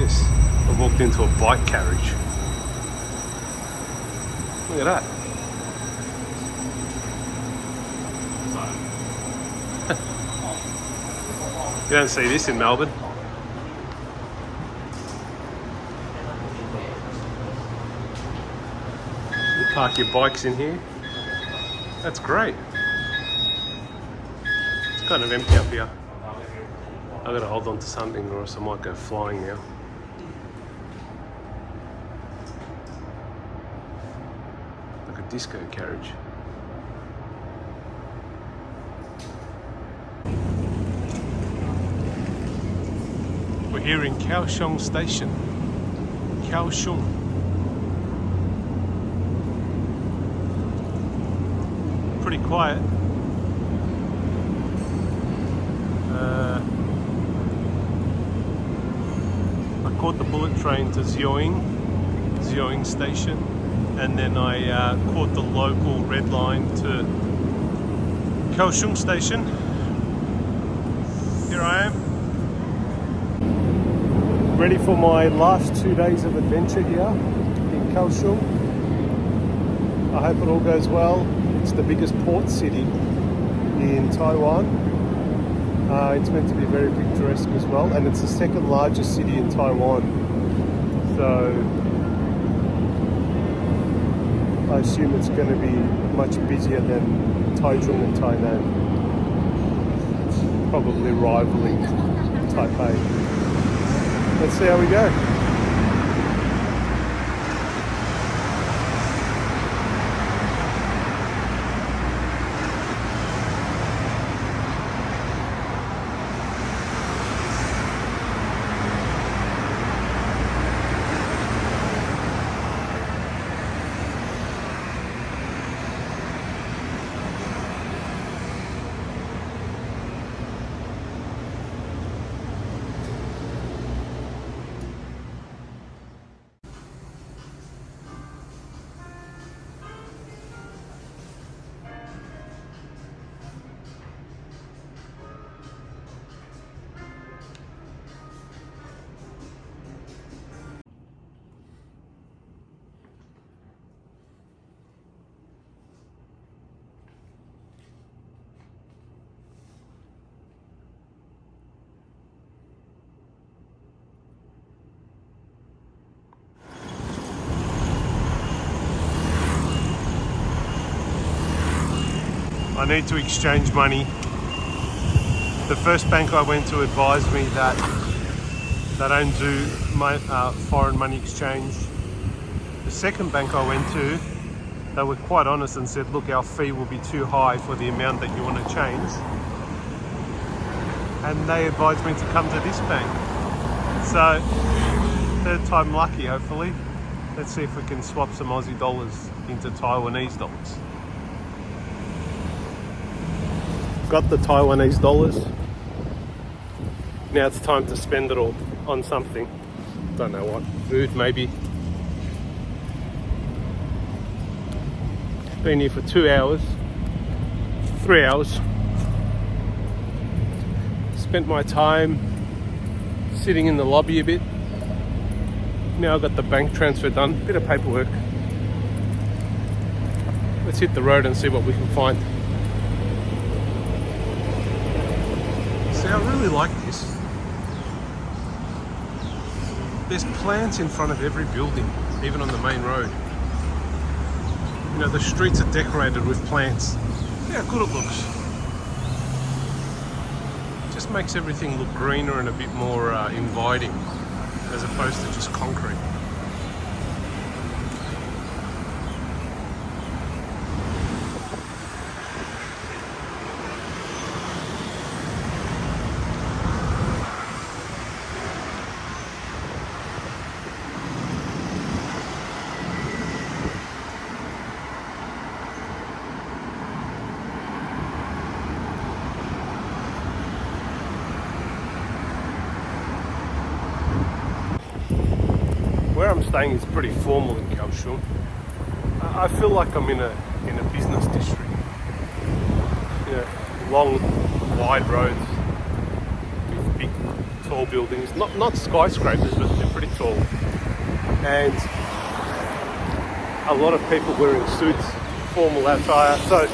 this. I walked into a bike carriage. Look at that. You don't see this in Melbourne. You park your bikes in here. That's great. It's kind of empty up here. I've got to hold on to something or else I might go flying now. Like a disco carriage. We're here in Kaohsiung Station. Kaohsiung. Pretty quiet. I caught the bullet train to Liouhe Station, and then I caught the local red line to Kaohsiung Station. Here I am. Ready for my last 2 days of adventure here in Kaohsiung. I hope it all goes well. It's the biggest port city in Taiwan. It's meant to be very picturesque as well, and it's the second largest city in Taiwan. So I assume it's going to be much busier than Taichung and Tainan. Probably rivaling Taipei. Let's see how we go. I need to exchange money. The first bank I went to advised me that they don't do foreign money exchange. The second bank I went to, they were quite honest and said, look, our fee will be too high for the amount that you want to change. And they advised me to come to this bank. So, third time lucky, hopefully. Let's see if we can swap some Aussie dollars into Taiwanese dollars. Got the Taiwanese dollars. Now it's time to spend it all on something. Don't know what. Food, maybe. Been here for 2 hours. 3 hours. Spent my time sitting in the lobby a bit. Now I've got the bank transfer done. Bit of paperwork. Let's hit the road and see what we can find. See, I really like this. There's plants in front of every building, even on the main road. You know, the streets are decorated with plants. See how good it looks. Just makes everything look greener and a bit more inviting, as opposed to just concrete. Where I'm staying is pretty formal in Kaohsiung. I feel like I'm in a business district. You know, long, wide roads with big, tall buildings. Not skyscrapers, but they're pretty tall. And a lot of people wearing suits, formal attire. So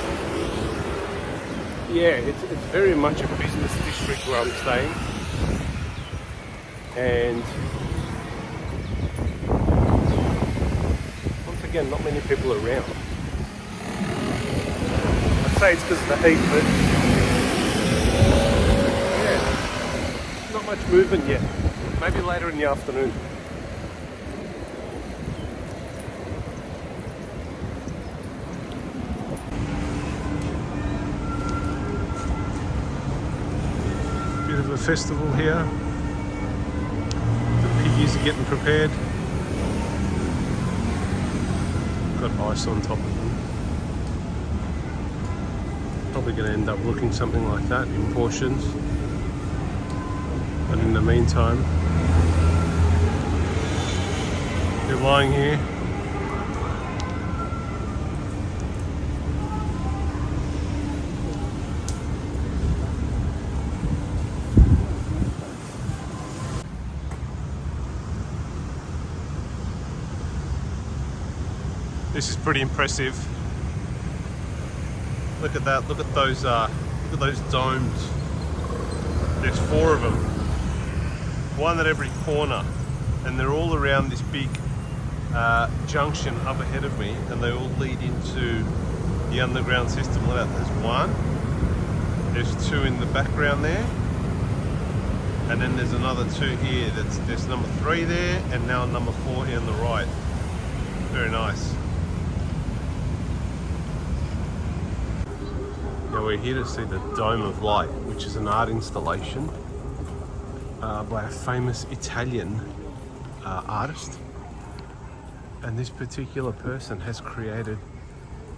yeah, it's very much a business district where I'm staying. And once again, not many people around. I'd say it's because of the heat, but yeah, not much movement yet. Maybe later in the afternoon. Bit of a festival here. The piggies are getting prepared. Got ice on top of them. Probably going to end up looking something like that in portions. But in the meantime, they're lying here. This is pretty impressive. Look at that, look at those domes. There's 4 of them. One at every corner. And they're all around this big junction up ahead of me, and they all lead into the underground system. Look at that, there's 1. There's 2 in the background there. And then there's another 2 here. There's number 3 there, and now number 4 here on the right. Very nice. Now we're here to see the Dome of Light, which is an art installation by a famous Italian artist. And this particular person has created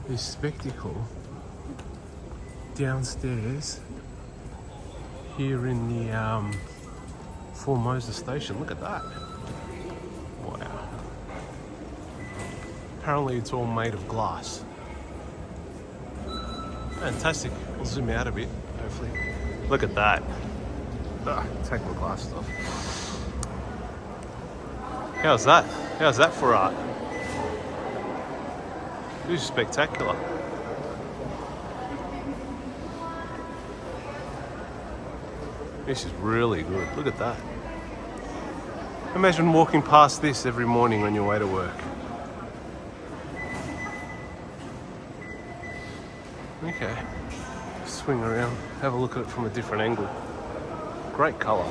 this spectacle downstairs here in the Formosa station. Look at that. Wow. Apparently it's all made of glass. Fantastic. We'll zoom out a bit, hopefully. Look at that. Take my glasses off. How's that? How's that for art? This is spectacular. This is really good. Look at that. Imagine walking past this every morning on your way to work. Okay, swing around, have a look at it from a different angle. Great colour.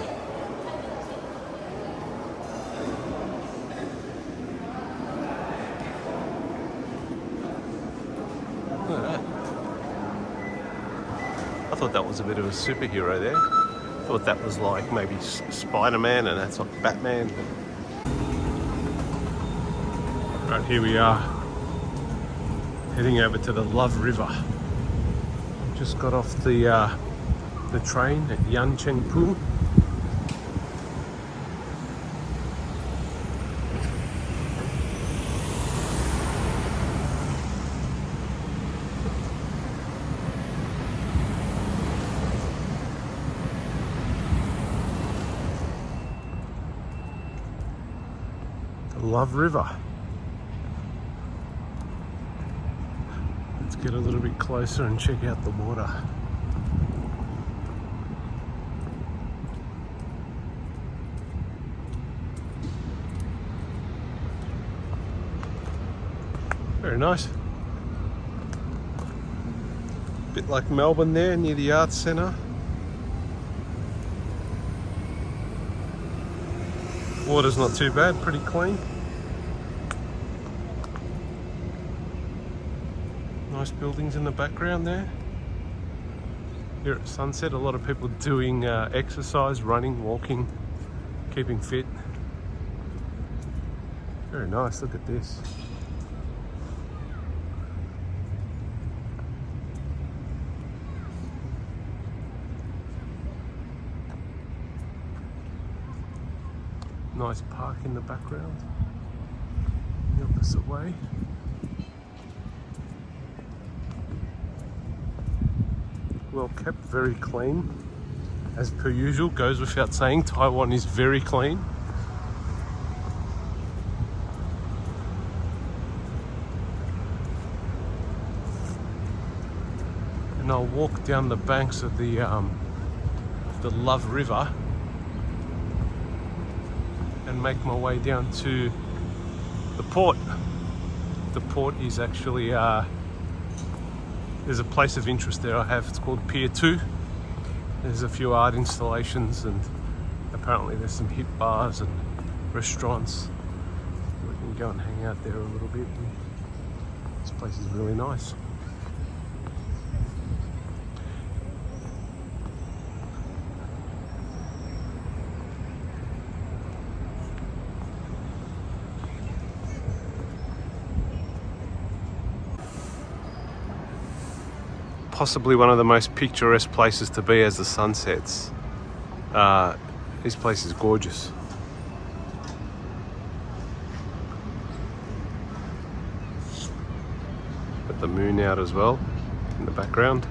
Look at that. I thought that was a bit of a superhero there. Thought that was like maybe Spider-Man, and that's like Batman. Right, here we are, heading over to the Love River. Just got off the train at Yan Chen Phu. The Love River. Let's get a little bit closer and check out the water. Very nice. Bit like Melbourne there near the Arts Centre. Water's not too bad, pretty clean. Nice buildings in the background there. Here at sunset, a lot of people doing exercise, running, walking, keeping fit. Very nice, look at this. Nice park in the background, the opposite way. Well kept, very clean. As per usual, goes without saying, Taiwan is very clean. and I'll walk down the banks of the Liouhe River and make my way down to the port. The port is actually there's a place of interest there I have. It's called Pier 2. There's a few art installations and apparently there's some hip bars and restaurants. We can go and hang out there a little bit. This place is really nice. Possibly one of the most picturesque places to be as the sun sets. This place is gorgeous. Got the moon out as well in the background.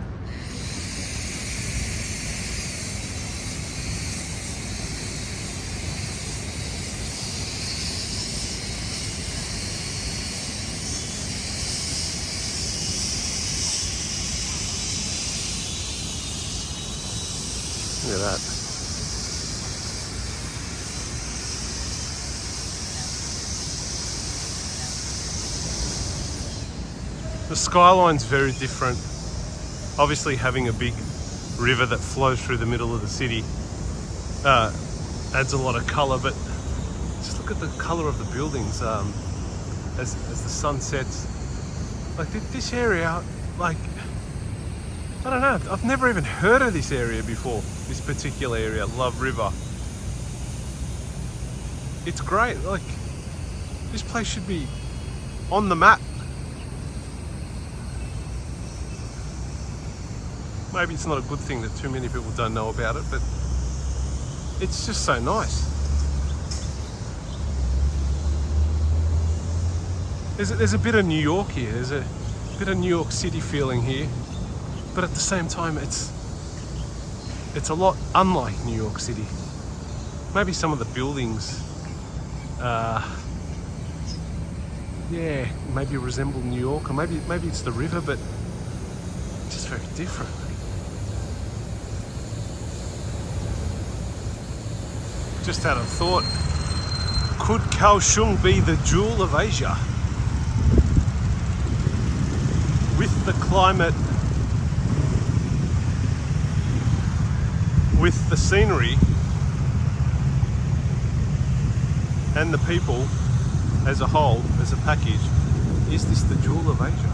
Look at that. The skyline's very different. Obviously having a big river that flows through the middle of the city adds a lot of colour, but just look at the colour of the buildings as the sun sets. Like this area, like, I don't know, I've never even heard of this area before, this particular area, Liouhe River. It's great, like, this place should be on the map. Maybe it's not a good thing that too many people don't know about it, but it's just so nice. There's a bit of New York here, there's a bit of New York City feeling here. But at the same time, it's a lot unlike New York City. Maybe some of the buildings, yeah, maybe resemble New York, or maybe it's the river, but just very different. Just had a thought. Could Kaohsiung be the jewel of Asia? With the climate, with the scenery and the people as a whole, as a package, is this the jewel of Asia?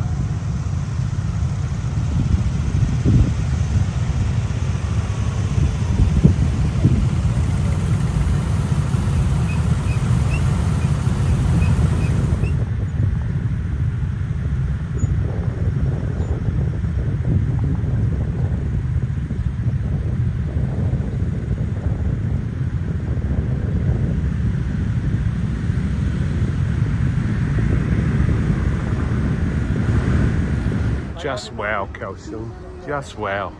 Just wow, Kaohsiung. Just wow.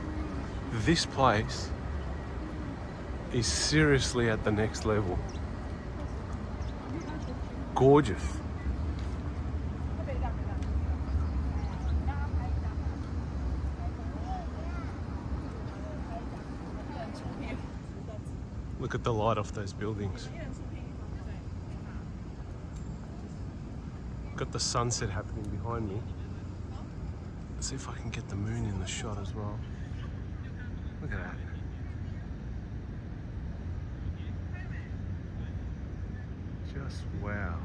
This place is seriously at the next level. Gorgeous. Look at the light off those buildings. Got the sunset happening behind me. Let's see if I can get the moon in the shot as well. Look at that. Just wow.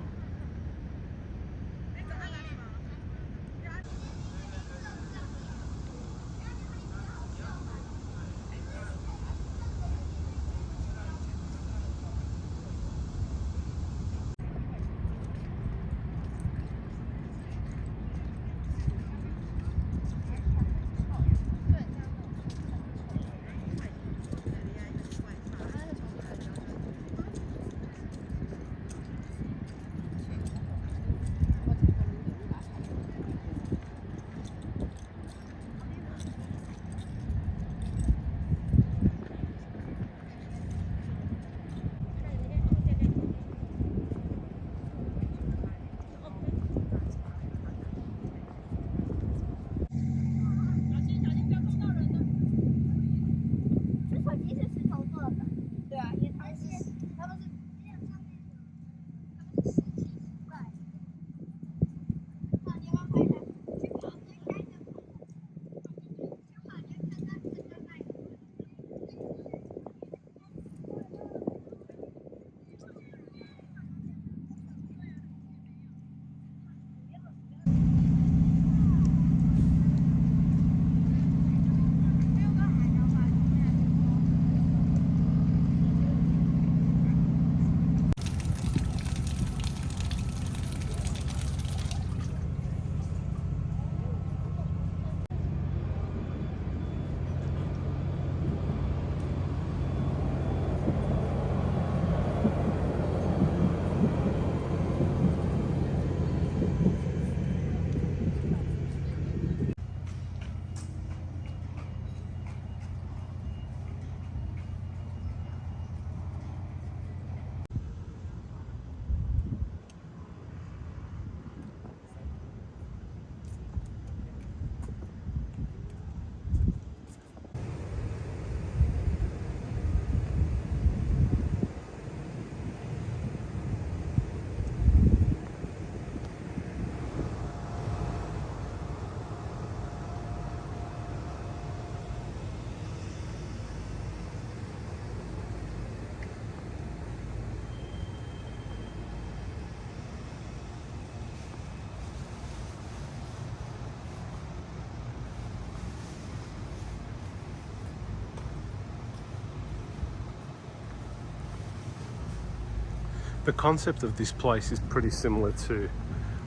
The concept of this place is pretty similar to,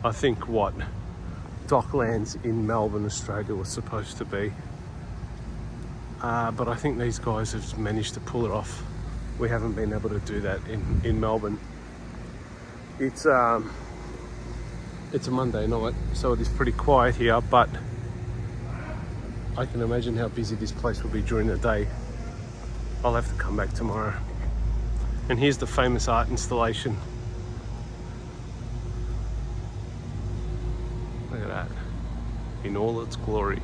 I think, what Docklands in Melbourne, Australia was supposed to be. But I think these guys have managed to pull it off. We haven't been able to do that in Melbourne. It's a Monday night, so it is pretty quiet here, but I can imagine how busy this place will be during the day. I'll have to come back tomorrow. And here's the famous art installation. Look at that, in all its glory.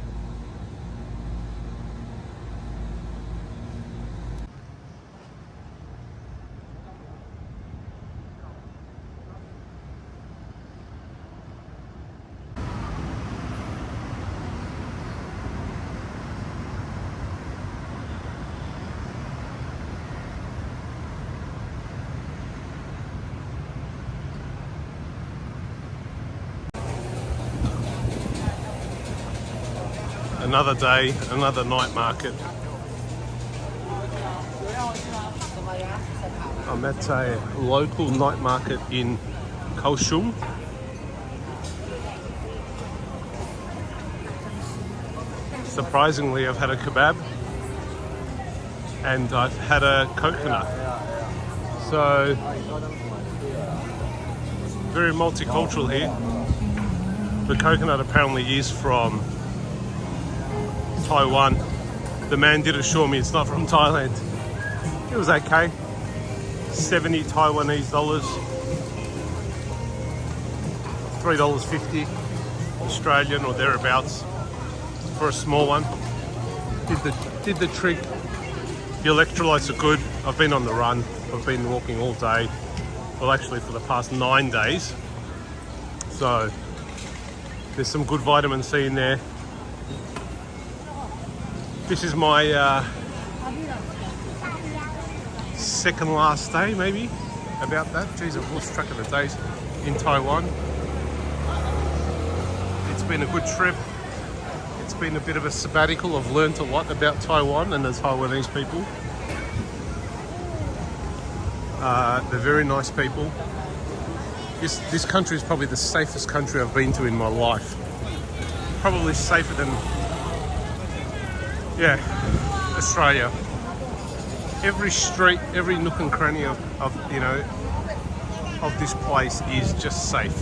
Another day, another night market. I'm at a local night market in Kaohsiung. Surprisingly, I've had a kebab and I've had a coconut. So, very multicultural here. The coconut apparently is from Taiwan. The man did assure me it's not from Thailand. It was okay. 70 Taiwanese dollars. $3.50 Australian or thereabouts for a small one. Did the trick. The electrolytes are good. I've been on the run. I've been walking all day. Well, actually for the past 9 days. So there's some good vitamin C in there. This is my second last day, maybe, about that. Geez, I've lost track of the days in Taiwan. It's been a good trip. It's been a bit of a sabbatical. I've learned a lot about Taiwan and the Taiwanese people. They're very nice people. This country is probably the safest country I've been to in my life. Probably safer than, yeah, Australia. Every street, every nook and cranny of this place is just safe.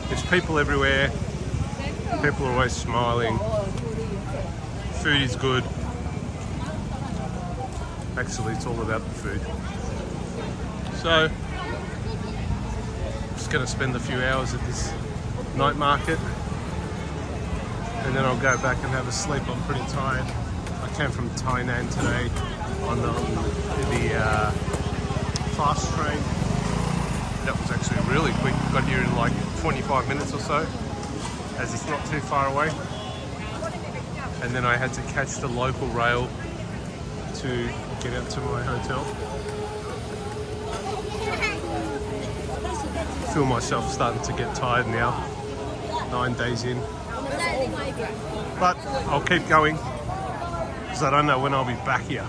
There's people everywhere. People are always smiling. Food is good. Actually, it's all about the food. So, just going to spend a few hours at this night market. And then I'll go back and have a sleep. I'm pretty tired. I came from Tainan today on the fast train. That was actually really quick. Got here in like 25 minutes or so, as it's not too far away. And then I had to catch the local rail to get out to my hotel. I feel myself starting to get tired now, 9 days in. But I'll keep going because I don't know when I'll be back here.